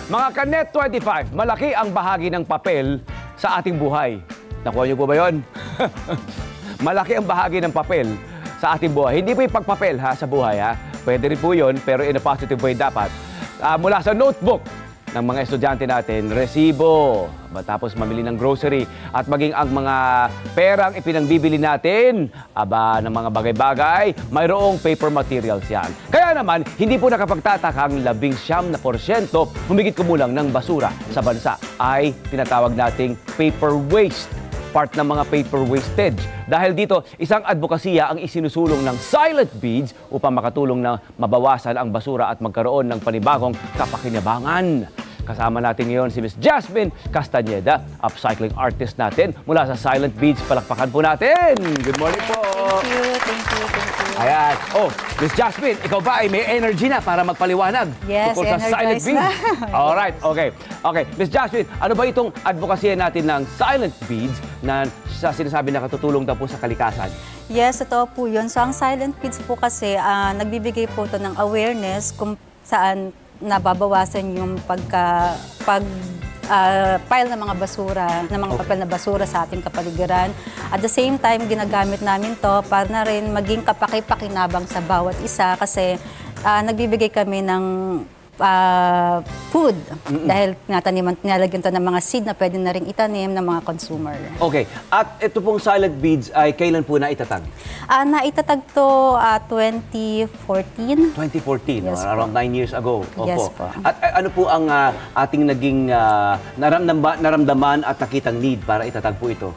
Mga Kanet 25, malaki ang bahagi ng papel sa ating buhay. Nakuha niyo po ba yun? Malaki ang bahagi ng papel sa ating buhay. Hindi po yung pagpapel ha, sa buhay ha. Pwede rin po yun, pero in a positive way dapat. Mula sa notebook ng mga estudyante natin, resibo, tapos mamili ng grocery, at maging ang mga perang ipinagbibili natin, ng mga bagay-bagay, mayroong paper materials yan. Kaya naman, hindi po nakapagtataka ang 19% humigit kumulang ng basura sa bansa ay tinatawag nating paper waste. Part ng mga paper wastage. Dahil dito, isang advokasya ang isinusulong ng Silent Beads upang makatulong na mabawasan ang basura at magkaroon ng panibagong kapakinabangan. Kasama natin ngayon si Miss Jasmine Castañeda, upcycling artist natin mula sa Silent Beads. Palakpakan po natin! Good morning po! Thank you. Ayan. Oh, Miss Jasmine, ikaw ba ay may energy na para magpaliwanag? Yes, tungkol sa Silent energized na. Beads? Alright, okay. Okay, Miss Jasmine, ano ba itong advokasya natin ng Silent Beads na sa sinasabi na katutulong daw po sa kalikasan? Yes, ito po yun. So, ang Silent Beads po kasi, nagbibigay po ito ng awareness kung saan nababawasan yung pile ng mga basura, ng mga papel na basura sa ating kapaligiran. At the same time, ginagamit namin to para na rin maging kapaki-pakinabang sa bawat isa kasi nagbibigay kami ng food dahil nalagyan to ng mga seed na pwede na rin itanim ng mga consumer. Okay. At ito pong Silent Beads ay kailan po naitatag? Naitatag to 2014. 2014, Yes, around 9 years ago. Opo. Yes po. At ano po ang ating naging naramdaman at nakitang need para itatag po ito?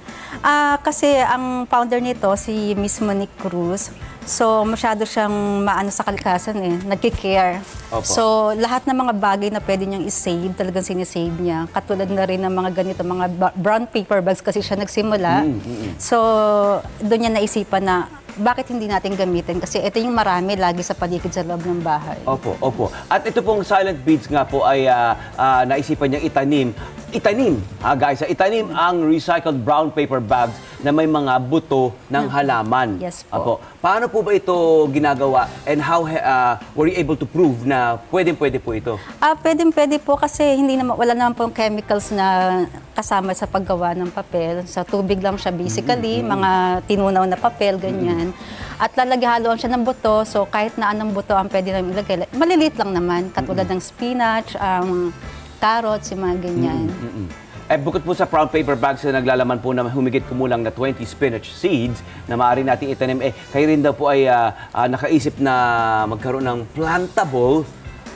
Kasi ang founder nito, si Miss Monique Cruz, so masyado siyang maano sa kalikasan nagki-care. So lahat ng mga bagay na pwede niyang i-save, talagang sinisave niya. Katulad na rin ng mga ganito, mga brown paper bags kasi siya nagsimula. So doon niya naisipan na bakit hindi natin gamitin? Kasi ito yung marami lagi sa paligid sa loob ng bahay. Opo. At ito pong Silent Beads nga po ay naisipan niyang itanim ang recycled brown paper bags na may mga buto ng halaman. Yes po. Paano po ba ito ginagawa and how were you able to prove na pwede po ito? Pwede po kasi wala naman pong chemicals na kasama sa paggawa ng papel. Sa tubig lang siya basically, mga tinunaw na papel, ganyan. At lalagyan siya ng buto, so kahit na anong buto ang pwede namin ilagay. Maliliit lang naman, katulad ng spinach, carrots, yung mga ganyan. Bukod po sa brown paper bags na naglalaman po na humigit kumulang na 20 spinach seeds na maaari nating itanim, kayo rin daw po ay nakaisip na magkaroon ng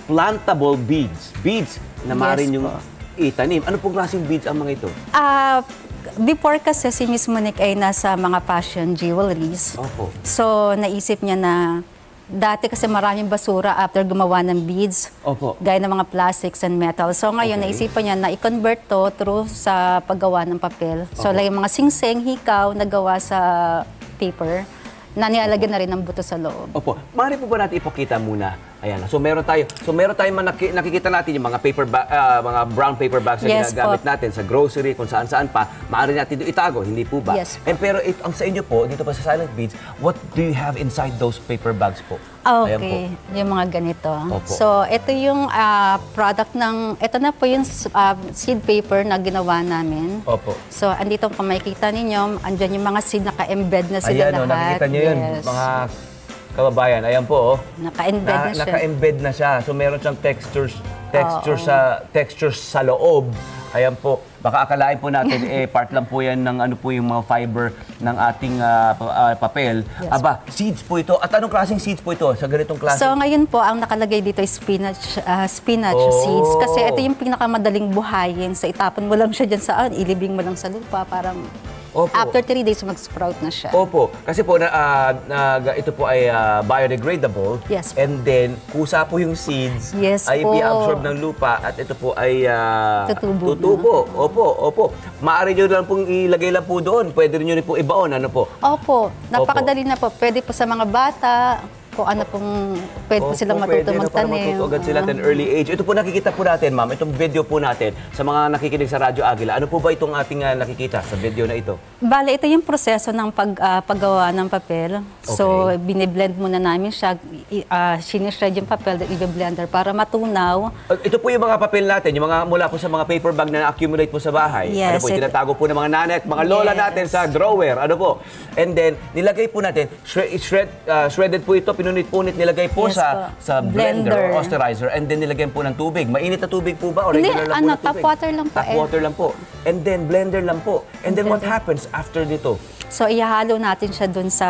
plantable beads. Beads na maaari yung itanim. Ano pong klaseng beads ang mga ito? Before kasi si Miss Monique ay nasa mga fashion jewelries. So naisip niya na dati kasi maraming basura after gumawa ng beads, gaya ng mga plastics and metal. So ngayon, naisipan niya na i-convert to through sa paggawa ng papel. So like yung mga singsing, hikaw, nagawa sa paper, na nilalagyan na rin ng buto sa loob. Maaari po ba natin ipakita muna? Ayan. So meron tayo nakikita natin yung mga mga brown paper bags na ginagamit natin sa grocery, kung saan-saan pa. Maaari natin ito itago, hindi po ba? Yes po. Pero ang sa inyo po, dito pa sa Silent Beads, what do you have inside those paper bags po? Okay, yung mga ganito. So ito yung product ito na po yung seed paper na ginawa namin. So andito kung makikita ninyo, andyan yung mga seed naka-embed na sila lahat. Nakikita nyo yun, mga kababayan. Ayan po, Naka-embed na siya. Naka-embed na siya. So meron siyang textures sa loob. Ayan po. Baka akalain po natin, part lang po yan ng yung mga fiber ng ating papel. Seeds po ito. At anong klaseng seeds po ito? Sa ganitong klase? So ngayon po, ang nakalagay dito ay spinach seeds. Kasi ito yung pinakamadaling buhayin. So itapon mo lang siya dyan ilibing mo lang sa lupa. Parang after 3 days, mag-sprout na siya. Kasi po, ito po ay biodegradable. Yes po. And then, kusa po yung seeds ay i-absorb ng lupa at ito po ay tutubo. Maaari nyo lang pong ilagay lang po doon. Pwede rin nyo rin po ibaon. Ano po? Napakadali na po. Pwede po sa mga bata, kung ano pong pwede po silang pwede matuto na para magtanim. matuto agad sila at an early age. Ito po nakikita po natin, ma'am, itong video po natin sa mga nakikinig sa Radyo Agila. Ano po ba itong ating nakikita sa video na ito? Bale, ito yung proseso ng paggawa ng papel. So, biniblend muna namin siya. Sinishred yung papel, i-blender para matunaw. Ito po yung mga papel natin, yung mga mula po sa mga paper bag na na-accumulate po sa bahay. Ano Yes, po, tinatago po ng mga nanay at mga lola natin sa drawer. Ano po? And then, nilagay po natin, shredded po ito, pinunit-punit, nilagay po Yes sa blender or osterizer, and then nilagyan po ng tubig. Mainit na tubig po ba? O regular lang po na tubig? Tap water lang po. Tap water lang po. And then, blender lang po. And then, what happens after nito? So, ihalo natin siya dun sa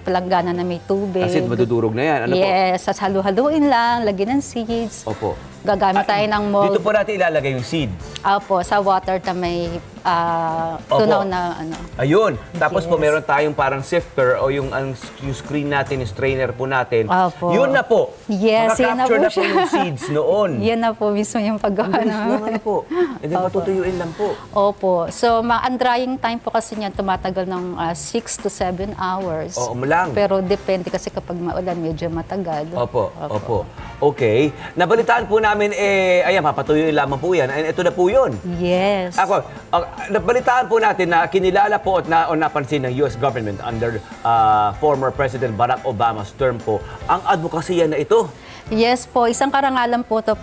palanggana na may tubig. Kasi madudurog na yan. Ano po? Yes, halu-haluin lang, lagyan ng seeds. Opo. Gagamit tayo ng mold. Dito po natin ilalagay yung seed. Opo, sa water na may tunaw na ano. Ayun. Tapos po meron tayong parang sifter o yung screen natin, yung strainer po natin. Opo. Yun na po. Yes, yun na po Makaka-capture na po siya. yung seeds noon. Yan na po mismo yung paggawa namin. Ano po. And then patutuyuin lang po. Opo. So, ang drying time po kasi niyan tumatagal ng 6 to 7 hours. Oo, lang. Pero depende kasi kapag maulan, medyo matagal. Opo. Okay. Nabalitaan po namin, ayan, papatuyuin lamang po yan. And ito na po yun. Yes. Ako, nabalitaan po natin na kinilala po at napansin ng US government under former President Barack Obama's term po, ang advokasya na ito. Yes po, isang karangalan po ito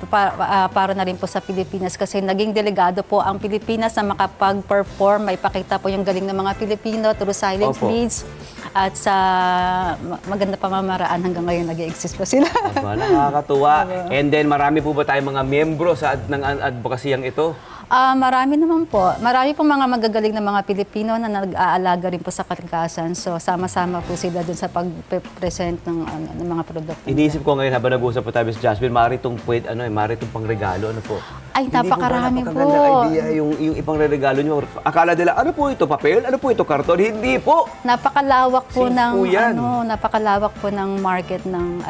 para na rin po sa Pilipinas kasi naging delegado po ang Pilipinas na makapag-perform, maipakita po yung galing ng mga Pilipino through silent beads at sa maganda pamamaraan hanggang ngayon nag-i-exist po sila. Aba, nakakatuwa. And then marami po ba tayong mga miyembro ng advocasyang ito? Marami naman po. Marami pong mga magagaling na mga Pilipino na nag-aalaga rin po sa kalikasan. So, sama-sama po sila dun sa pag-present ng mga produkto. Iniisip ko ngayon habang nag-uusap po tayo sa Jasmine, maaari itong pangregalo, ano po? Ay, napakarami po. Hindi po idea yung ipangregalo nyo. Akala nila, ano po ito, papel? Ano po ito, karton? Hindi po! Napakalawak po ng, napakalawak po ng market ng,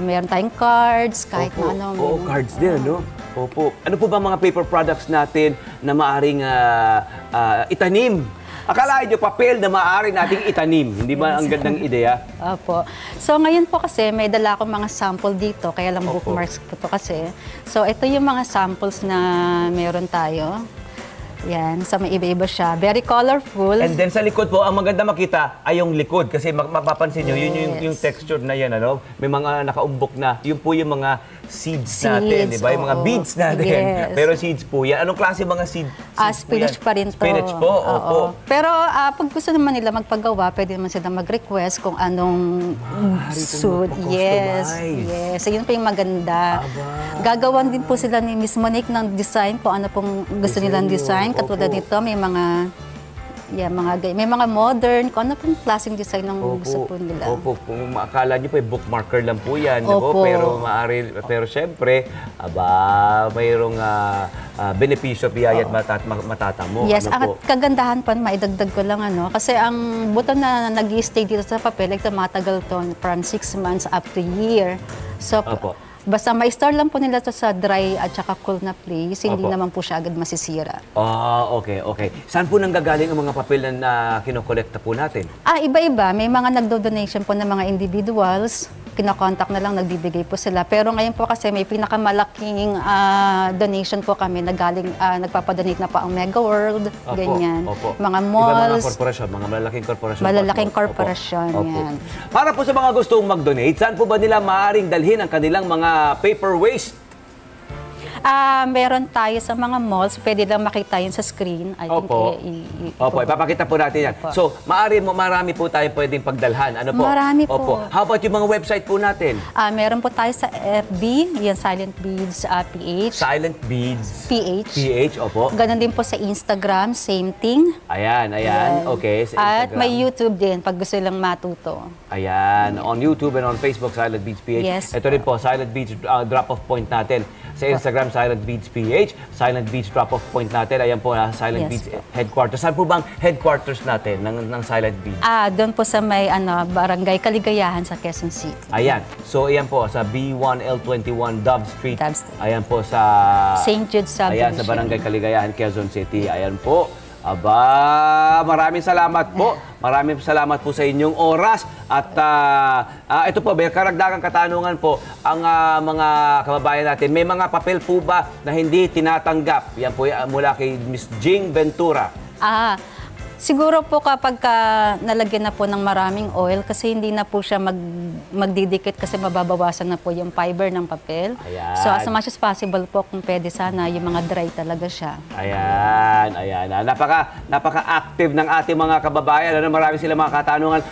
meron tayong cards, kahit na ano. Oo, cards din, ano? Opo. Ano po ba mga paper products natin na maaring itanim? Akala nyo, papel na maaari nating itanim. Hindi ba ang gandang ideya? Opo. So ngayon po kasi may dala akong mga sample dito, kaya lang bookmarks po to kasi. So ito yung mga samples na meron tayo. Yan, sa may iba-iba siya. Very colorful. And then sa likod po, ang maganda makita ay yung likod. Kasi mapapansin nyo, yun yung texture na yan, ano? May mga nakaumbok na. Yun po yung mga seeds natin, di ba? Yung mga beads natin. Yes. Pero seeds po yan. Anong klase mga seeds spinach pa rin to. Spinach po? Opo. Pero pag gusto naman nila magpagawa, pwede naman sila mag-request kung anong suit. Yes. Yes. So, yun pa yung maganda. Gagawan din po sila ni Miss Monique ng design kung ano pong gusto nilang design. Katulad nito, may mga modern, kung ano pong klaseng design ng gusto po nila. Opo, kung akala nyo po, bookmarker lang po yan, diba? Pero syempre, mayroong benepisyo, biyaya at matatamo. Yes, ano at kagandahan pa, maidagdag ko lang, kasi ang buto na nag-i-stay dito sa papel, ay tumatagal to from 6 months up to year. So, basta ma-store lang po nila to sa dry at saka cool na place, hindi naman po siya agad masisira. Okay. Saan po nanggagaling ang mga papel na kinokolekta po natin? Iba-iba. May mga nagdo-donation po ng mga individuals. Kinokontak na lang, nagbibigay po sila. Pero ngayon po kasi may pinakamalaking donation po kami na galing, nagpapadonate na po ang Mega World, ganyan. Mga malls. Mga malalaking korporasyon. Malalaking korporasyon, yan. Para po sa mga gustong mag-donate, saan po ba nila maaaring dalhin ang kanilang mga paper waste? Meron tayo sa mga malls, pwede lang makita yun sa screen. I think ipapakita po natin yan. So, marami po tayo pwedeng pagdalhan. Ano po? Marami po. How about yung mga website po natin? Meron po tayo sa FB, yan Silent Beads PH. Silent Beads PH. Opo. Ganon din po sa Instagram, same thing. Ayan. Okay, sa Instagram. At may YouTube din, pag gusto lang matuto. Ayan, on YouTube and on Facebook, Silent Beads PH. Yes. Ito rin po, Silent Beads drop-off point natin. Sa Instagram, Silent Beads PH. Silent Beads drop-off point natin. Ayan po, Silent Beads headquarters. Saan po bang headquarters natin ng Silent Beads? Doon po sa may Barangay Kaligayahan sa Quezon City. Ayan. So, ayan po, sa B1L21 Dove Street. Ayan po sa St. Jude Subdivision. Ayan, sa Barangay Kaligayahan, Quezon City. Ayan po. Maraming salamat po. Maraming salamat po sa inyong oras. At ito po, may karagdagang katanungan po ang mga kababayan natin. May mga papel po ba na hindi tinatanggap? Yan po mula kay Miss Jing Ventura. Siguro po kapag nalagyan na po ng maraming oil kasi hindi na po siya magdidikit kasi mababawasan na po yung fiber ng papel. Ayan. So as much as possible po kung pwede sana yung mga dry talaga siya. Ayan, ayan. Napaka-active ng ating mga kababayan. Marami sila mga katanungan.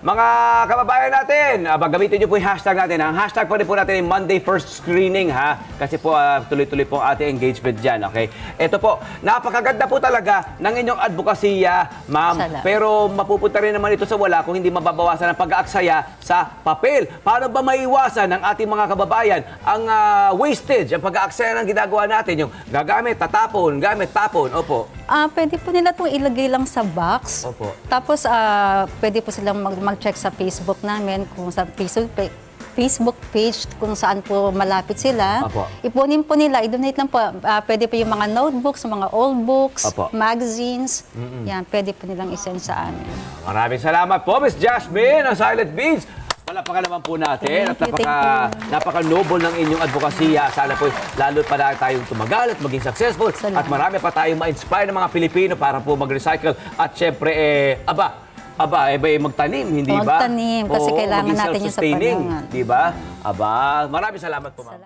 Mga kababayan natin, gamitin niyo po yung hashtag natin. Ang hashtag pa rin po natin yung Monday First Screening, ha? Kasi po tuloy-tuloy po ang ating engagement dyan, okay? Ito po, napakaganda po talaga ng inyong advokasya, ma'am. Salamat. Pero mapupunta rin naman ito sa wala kung hindi mababawasan ang pag-aaksaya sa papel. Paano ba maiwasan ng ating mga kababayan ang wastage, ang pag-aaksaya ng ginagawa natin? Yung gagamit, tatapon, gamit, tapon. Opo. Pwede po nila itong ilagay lang sa box. Opo. Tapos pwede po silang mag-check sa Facebook namin kung sa Facebook page kung saan po malapit sila. Opo. Ipunin po nila, i-donate lang po. Pwede po yung mga notebooks, mga old books, Opo. magazines. Yan, pwede po nilang isend sa amin. Maraming salamat po, Miss Jasmine, ang Silent Beads. Palapakan naman po natin. Thank you, Napaka-noble ng inyong advokasya. Sana po lalo pa na tayong tumagal at maging successful. Salamat. At marami pa tayong ma-inspire ng mga Pilipino para po mag-recycle. At syempre, magtanim, hindi ba? Magtanim, kasi kailangan natin yun sa panahon. Di ba? Maraming salamat po, ma'am.